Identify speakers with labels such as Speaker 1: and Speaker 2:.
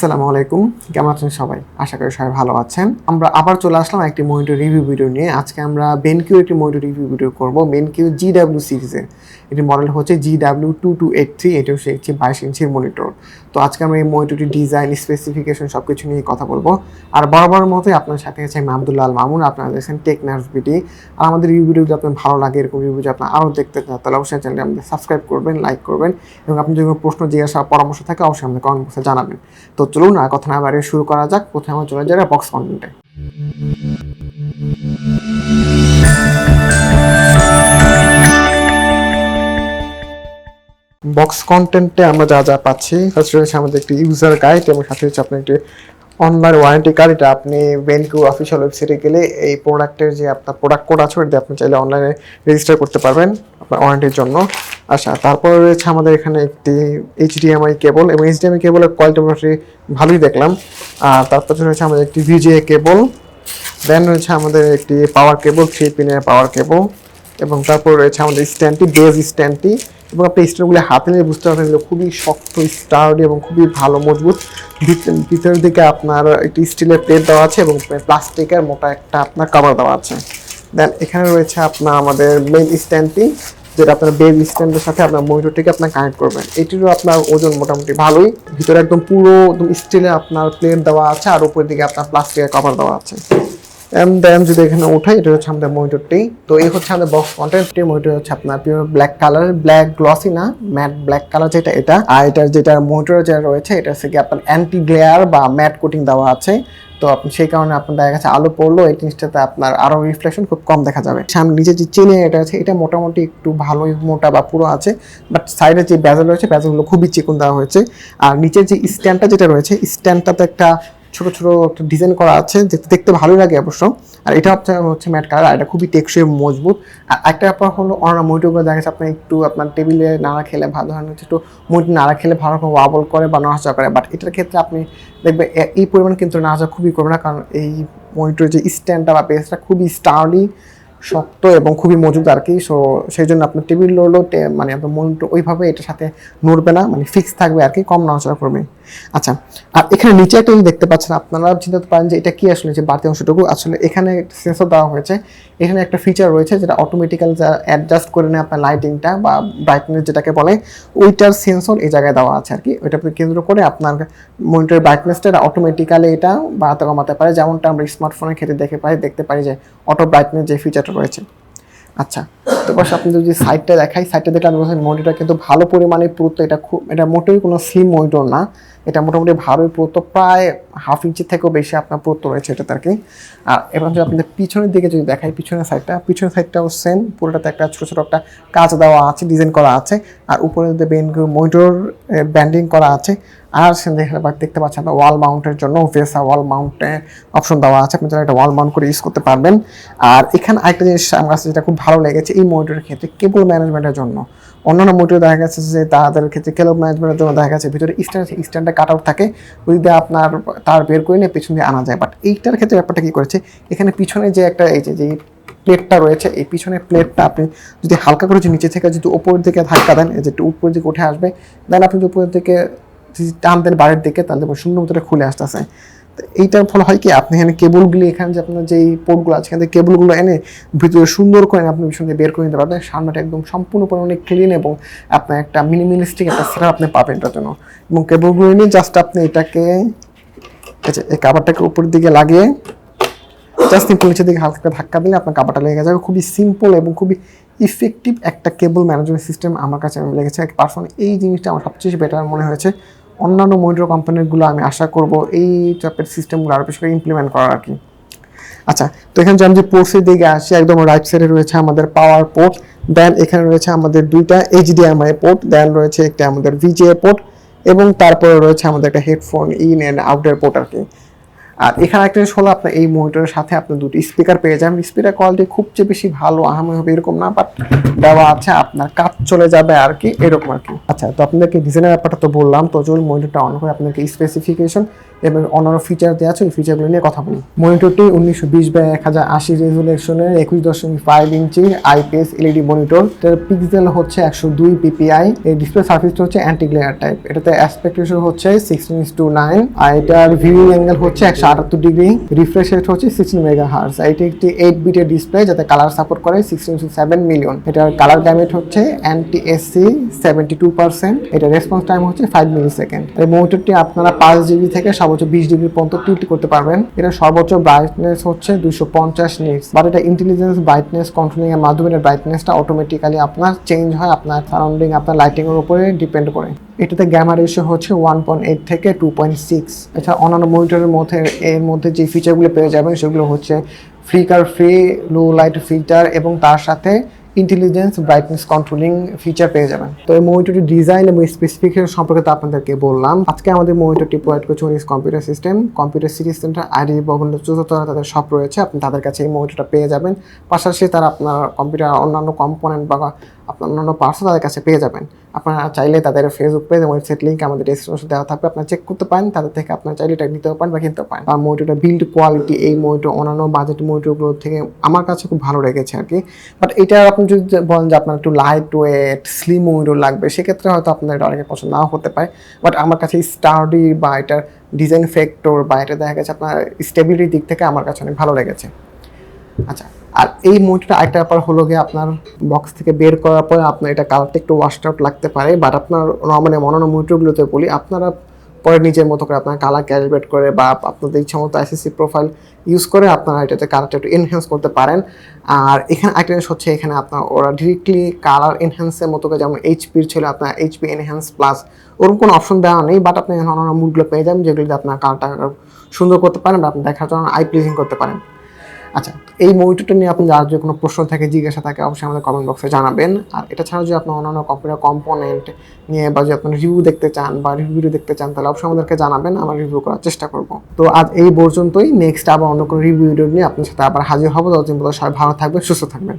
Speaker 1: আসসালামু আলাইকুম, কেমন আছেন সবাই? আশা করি সবাই ভালো আছেন। আমরা আবার চলে আসলাম একটি মনিটর রিভিউ ভিডিও নিয়ে। আজকে আমরা BenQ একটি মনিটর রিভিউ ভিডিও করব। BenQ GW সিরিজের এটি মডেল হচ্ছে GW2283। এটা হচ্ছে একটি 22 ইঞ্চির মনিটর। তো আজকে আমরা এই মনিটরটির ডিজাইন, স্পেসিফিকেশন সবকিছু নিয়ে কথা বলবো। আর বরাবর মতোই আপনার সাথে আছে আমি আব্দুল্লাহ আল মামুন। আপনারা দেখছেন টেক নার্স বিডি। আর আমাদের রিভিউ ভিডিও যদি আপনার ভালো লাগে, এরকম রিভিউ যদি আপনার আরও দেখতে চান, তাহলে অবশ্যই চ্যানেলটি আমাদের সাবস্ক্রাইব করবেন, লাইক করবেন এবং আপনি যদি কোনো প্রশ্ন, জিজ্ঞাসা, পরামর্শ থাকে অবশ্যই আমাদের কমেন্ট বক্সে জানাবেন। তো চলুন আর কথা না বাড়িয়ে শুরু করা যাক। প্রথমে আমরা চলে যাই বক্স কন্টেন্টে। বক্স কন্টেন্টে আমরা যা যা পাচ্ছি, ফার্স্ট রয়েছে আমাদের একটি ইউজার গাইড এবং সাথে হচ্ছে আপনার একটি অনলাইন ওয়ারেন্টি কার্ড। এটা আপনি BenQ অফিসিয়াল ওয়েবসাইটে গেলে এই প্রোডাক্টের যে আপনার প্রোডাক্ট কোড আছে ওটা আপনি চাইলে অনলাইনে রেজিস্টার করতে পারবেন আপনার ওয়ারেন্টির জন্য। আচ্ছা, তারপরে রয়েছে আমাদের এখানে একটি HDMI কেবল এবং HDMI কেবলের কোয়ালিটি মোটামুটি ভালোই দেখলাম। আর তারপর রয়েছে আমাদের একটি VGA কেবল, দেন রয়েছে আমাদের একটি পাওয়ার কেবল, 3 পিনের পাওয়ার কেবল এবং তারপর রয়েছে আমাদের স্ট্যান্ডটি, বেজ স্ট্যান্ডটি। এবং আপনি স্ট্যান্ডগুলো হাতে নিয়ে বুঝতে পারবেন এগুলো খুবই শক্ত, স্টার্ডি এবং খুবই ভালো মজবুত। ভিতরের দিকে আপনার একটি স্টিলের প্লেট দেওয়া আছে এবং প্লাস্টিকের মোটা একটা আপনার কভার দেওয়া আছে। দেন এখানে রয়েছে আপনার আমাদের মেইন স্ট্যান্ডটি, যেটা আপনার বেজ স্ট্যান্ডের সাথে আপনার মনিটরটিকে আপনার কানেক্ট করবেন। এটিরও আপনার ওজন মোটামুটি ভালোই। ভিতরে একদম পুরো একদম স্টিলে আপনার প্লেট দেওয়া আছে আর উপরের দিকে আপনার প্লাস্টিকের কভার দেওয়া আছে। দেন যদি এখানে উঠাই, এটা হচ্ছে আমাদের মনিটরটি। তো এই হচ্ছে আমাদের বক্স কন্টেন্টটি। মনিটর হচ্ছে আপনার pure black colour, black glossy না, ম্যাট ব্ল্যাক কালার যেটা এটা। আর এটার যেটা মনিটর যেটা রয়েছে এটা হচ্ছে কি আপনার অ্যান্টি গ্লেয়ার বা ম্যাট কোটিং দেওয়া আছে। তো আপনি সেই কারণে আপনার দেখা গেছে আলো পড়লো এই জিনিসটাতে আপনার আরো রিফ্লেকশন খুব কম দেখা যাবে। সামনে নিচে যে চেনে এটা আছে, এটা মোটামুটি একটু ভালোই মোটা বা পুরো আছে, বাট সাইডে যে বেজেল রয়েছে বেজেলগুলো খুবই চিকন দেওয়া হয়েছে। আর নিচের যে স্ট্যান্ডটা যেটা রয়েছে, স্ট্যান্ডটাতে একটা ছোট ছোট একটা ডিজাইন করা আছে, যেটা দেখতে ভালোই লাগে অবশ্য। আর এটা হচ্ছে ম্যাট কালার, আর এটা খুবই টেকসই মজবুত। আর একটা ব্যাপার হলো অন্য মনিটরগুলো দেখা যাচ্ছে আপনি একটু আপনার টেবিলে নাড়া খেলে ভালো ধরনের একটু মনিটর নাড়া খেলে ভালো রকম ওয়াবল করে বা নড়াচড়া করে, বাট এটার ক্ষেত্রে আপনি দেখবেন এই পরিমাণ কিন্তু নাড়াচড়া খুবই করবে না, কারণ এই মনিটরের যে স্ট্যান্ডটা বা বেসটা খুবই স্টার্ডি, শক্ত এবং খুবই মজবুত আর কি। সো সেই জন্য আপনার টেবিল লড়লেও মানে আপনার মনিটর ওইভাবে এটার সাথে নড়বে না, মানে ফিক্স থাকবে আর কি, কম নড়াচড়া করবে। আচ্ছা, আর এখানে নিচে একটা দেখতে পাচ্ছেন, আপনারা চিন্তা করতে পারেন যে এটা কি আসলে, যে বাড়তি অংশটুকু আসলে এখানে সেন্সর দেওয়া হয়েছে। এখানে একটা ফিচার রয়েছে যেটা অটোমেটিক্যাল অ্যাডজাস্ট করে নেয় আপনার লাইটিংটা বা ব্রাইটনেস যেটাকে বলে, ওইটার সেন্সর এই জায়গায় দেওয়া আছে আর কি। ওইটাকে কেন্দ্র করে আপনার মনিটরের ব্রাইটনেসটা অটোমেটিক্যালি এটা বাড়াতে কমাতে পারে, যেমনটা আমরা স্মার্টফোনের ক্ষেত্রে দেখতে পারি যে অটো ব্রাইটনেস যে ফিচারটা রয়েছে। আচ্ছা, তো বস আপনি যদি সাইডটা দেখাই, সাইডটা দেখলে আপনি বলছেন মনিটরটা কিন্তু ভালো পরিমাণে পুরুত্ব, এটা মোটেই কোনো স্লিম মনিটর না, এটা মোটামুটি ভালোই পুরুত্ব, প্রায় হাফ ইঞ্চির থেকেও বেশি আপনার পুরুত্ব রয়েছে এটাতে আর কি। আর এবার যদি আপনাদের পিছনের দিকে যদি দেখাই, পিছনের সাইডটাও সেম, পুরোটাতে একটা ছোটো ছোটো একটা কাজ দেওয়া আছে, ডিজাইন করা আছে। আর উপরে BenQ মনিটর ব্যান্ডিং করা আছে। আর দেখতে পাচ্ছেন আপনার ওয়াল মাউন্টের জন্য ভেসা ওয়াল মাউন্টে অপশন দেওয়া আছে, আপনি যারা এটা ওয়াল মাউন্ট করে ইউজ করতে পারবেন। আর এখানে আরেকটা জিনিস আমার কাছে যেটা খুব ভালো লেগেছে এই মনিটরের ক্ষেত্রে, কেবল ম্যানেজমেন্টের জন্য। অন্যান্য মনিটর দেখা গেছে যে তাদের ক্ষেত্রে কেবল ম্যানেজমেন্টের জন্য দেখা গেছে ভিতরে স্ট্যান্ডে কাট আউট থাকে, ওই দিয়ে আপনার তার বের করে নিয়ে পিছন দিয়ে আনা যায়। বাট এইটার ক্ষেত্রে ব্যাপারটা কী করেছে, এখানে পিছনে যে একটা এই যে প্লেটটা রয়েছে, এই পিছনের প্লেটটা আপনি যদি হালকা করে নিচে থেকে যদি উপরের দিকে ধাক্কা দেন, এই যে একটু উপরের দিকে উঠে আসবে, দেন আপনি যদি উপরের দিকে টান দেন বাইরের দিকে, তাহলে শূন্য ভিতরে খুলে আসতেছে। তো এইটার ফলে হয় কি, আপনি এখানে কেবলগুলি, এখানে যে আপনার যেই পোর্টগুলো আছে এখান থেকে কেবলগুলো এনে ভিতরে সুন্দর করে আপনি পিছন দিয়ে বের করে নিতে পারবেন। সামনেটা একদম সম্পূর্ণ পরিমাণে ক্লিন এবং আপনার একটা মিনিমালিস্টিক একটা সেটআপ আপনি পাবেন এটার জন্য। এবং কেবলগুলো নিয়ে জাস্ট আপনি এটাকে এই কাভারটাকে উপরের দিকে লাগিয়ে জাস্ট নিচের দিকে হালকা ধাক্কা দিলে আপনার কাভারটা লেগে যাবে। খুবই সিম্পল এবং খুবই ইফেক্টিভ একটা কেবল ম্যানেজমেন্ট সিস্টেম আমার কাছে লেগেছে পার্সোনালি। এই জিনিসটা আমার সবচেয়ে বেটার মনে হয়েছে। অন্যান্য মনিটর কোম্পানিগুলো আমি আশা করব এই টাইপের সিস্টেমগুলো আরও বেশি করে ইমপ্লিমেন্ট করার আর কি। আচ্ছা, তো এখানে যে আমি যে পোর্টসের দিকে আসি, একদম রাইট সাইডে রয়েছে আমাদের পাওয়ার পোর্ট, দেন এখানে রয়েছে আমাদের দুইটা HDMI পোর্ট, দেন রয়েছে একটা আমাদের VGA পোর্ট এবং তারপরে রয়েছে আমাদের একটা হেডফোন ইন অ্যান্ড আউটের পোর্ট আর কি। আর এখানে একটা জিনিস হলো আপনার এই মনিটরের সাথে আপনি দুটি স্পিকার পেয়ে যাবেন। স্পিকার কোয়ালিটি খুব যে বেশি ভালো আহামরি হবে এরকম না, বাট দেওয়া আছে, আপনার কাজ চলে যাবে আর কি, এরকম আর কি। আচ্ছা, তো আপনাদেরকে ডিজাইনের ব্যাপারটা তো বললাম, তো চলুন মনিটরটা অন করে আপনাদেরকে স্পেসিফিকেশন এবং অন্যান্য ফিচার দেওয়া আছে ওই ফিচারগুলো নিয়ে কথা বলি। মনিটরটি 1920x1080 রেজুলেশনের 21.5 ইঞ্চি আইপিএস এলইডি মনিটর। এটার পিক্সেল হচ্ছে 102 পিপিআই। এই ডিসপ্লে সার্ফেসটা হচ্ছে অ্যান্টি গ্লেয়ার টাইপ। এটাতে অ্যাসপেক্ট রেশিও হচ্ছে 16:9, আর এটার ভিউইং অ্যাঙ্গেল হচ্ছে 178 ডিগ্রি। রিফ্রেশ রেট হচ্ছে 16 মেগাহার্টজ। এটি একটি 8 বিটের ডিসপ্লে যাতে কালার সাপোর্ট করে 16:7 মিলিয়ন। এটার কালার গ্যামেট হচ্ছে এনটিএসসি 72%। এটা রেসপন্স টাইম হচ্ছে 5 মিলি সেকেন্ড। এই মনিটরটি আপনারা 5 জিবি থেকে সর্বোচ্চ 20 ডিগ্রি পর্যন্ত টিল্ট করতে পারবেন। এটা সর্বোচ্চ ব্রাইটনেস হচ্ছে 250 নিটস, বাট এটা ইন্টেলিজেন্স ব্রাইটনেস কন্ট্রোলিং এর মাধ্যমে এর ব্রাইটনেসটা অটোমেটিক্যালি আপনার চেঞ্জ হয় আপনার সারাউন্ডিং, আপনার লাইটিং এর উপরে ডিপেন্ড করে। এটাতে গ্যামা রেশিও হচ্ছে 1.8 থেকে 2.6। এছাড়া অন্যান্য মনিটরের মধ্যে এর মধ্যে যে ফিচারগুলো পেয়ে যাবেন সেগুলো হচ্ছে flicker free, low light filter এবং তার সাথে ইন্টেলিজেন্স ব্রাইটনেস কন্ট্রোলিং ফিচার পেয়ে যাবেন। তো এই মনিটরটির ডিজাইন এবং স্পেসিফিকেশন সম্পর্কে তো আপনাদেরকে বললাম। আজকে আমাদের মনিটরটি প্রোভাইড করছে ওনিস computer system, computer city centre, ID ভবনের 4th তলায় তাদের শপ রয়েছে। আপনি তাদের কাছে এই মনিটরটা পেয়ে যাবেন। পাশাপাশি তারা আপনার কম্পিউটার অন্যান্য কম্পোনেন্ট বা আপনার অন্যান্য পার্টসও তাদের কাছে পেয়ে যাবেন। আপনারা চাইলে তাদের ফেসবুক পেজ এবং ওয়েবসাইট লিঙ্ক আমাদের ডেসক্রিপশনে দেওয়া থাকবে, আপনারা চেক করতে পারেন। তাদের থেকে আপনারা চাইলে এটা নিতেও পারেন বা কিনতেও পারেন। আর মনিটরটা বিল্ড কোয়ালিটি এই মনিটর অন্যান্য বাজেট মনিটরগুলোর থেকে আমার কাছে খুব ভালো লেগেছে আর কি। বাট এটা আপনি যদি বলেন যে আপনার একটু লাইট ওয়েট স্লিম মনিটর লাগবে, সেক্ষেত্রে হয়তো আপনার এটা অনেকের পছন্দ নাও হতে পারে। বাট আমার কাছে স্টার্ডি বা এটার ডিজাইন ফ্যাক্টর বা এটা দেখা গেছে আপনার স্টেবিলিটির দিক থেকে আমার কাছে অনেক ভালো লেগেছে। আচ্ছা, আর এই মনিটরটা আরেকটা ব্যাপার হলো গিয়ে আপনার বক্স থেকে বের করার পরে আপনার এটা কালারটা একটু ওয়াশড আউট লাগতে পারে। বাট আপনার নর্মালি অন্যান্য মনিটরগুলোতে বলি আপনারা পরে নিজের মতো করে আপনার কালার ক্যালিব্রেট করে বা আপনাদের ইচ্ছা মতো আইসিসি প্রোফাইল ইউজ করে আপনারা এটাতে কালারটা একটু এনহ্যান্স করতে পারেন। আর এখানে আরেকটা জিনিস হচ্ছে এখানে আপনার ওরা ডিরেক্টলি কালার এনহ্যান্সের মতো করে, যেমন এইচপির ছিল আপনার এইচপি এনহ্যান্স প্লাস, ওরকম কোনো অপশন দেওয়া নেই। বাট আপনি এখানে অন্যান্য মুডগুলো পেয়ে যাবেন যেগুলিতে আপনার কালারটা সুন্দর করতে পারেন বা আপনি দেখার জন্য আই প্লিজিং করতে পারেন। আচ্ছা, এই মনিটরটা নিয়ে আপনি যার যে কোনো প্রশ্ন থাকে, জিজ্ঞাসা থাকে, অবশ্যই আমাদের কমেন্ট বক্সে জানাবেন। আর এটা ছাড়াও যদি আপনি অন্যান্য কম্পিউটার কম্পোনেন্ট নিয়ে বা যদি আপনার রিভিউ দেখতে চান বা রিভিউ দেখতে চান তাহলে অবশ্যই আমাদেরকে জানাবেন, আমরা রিভিউ করার চেষ্টা করব। তো আজ এই পর্যন্তই, নেক্সট আবার অন্য কোনো রিভিউ নিয়ে আপনার সাথে আবার হাজির হবো। ততদিন পর্যন্ত সবাই ভালো থাকবেন, সুস্থ থাকবেন।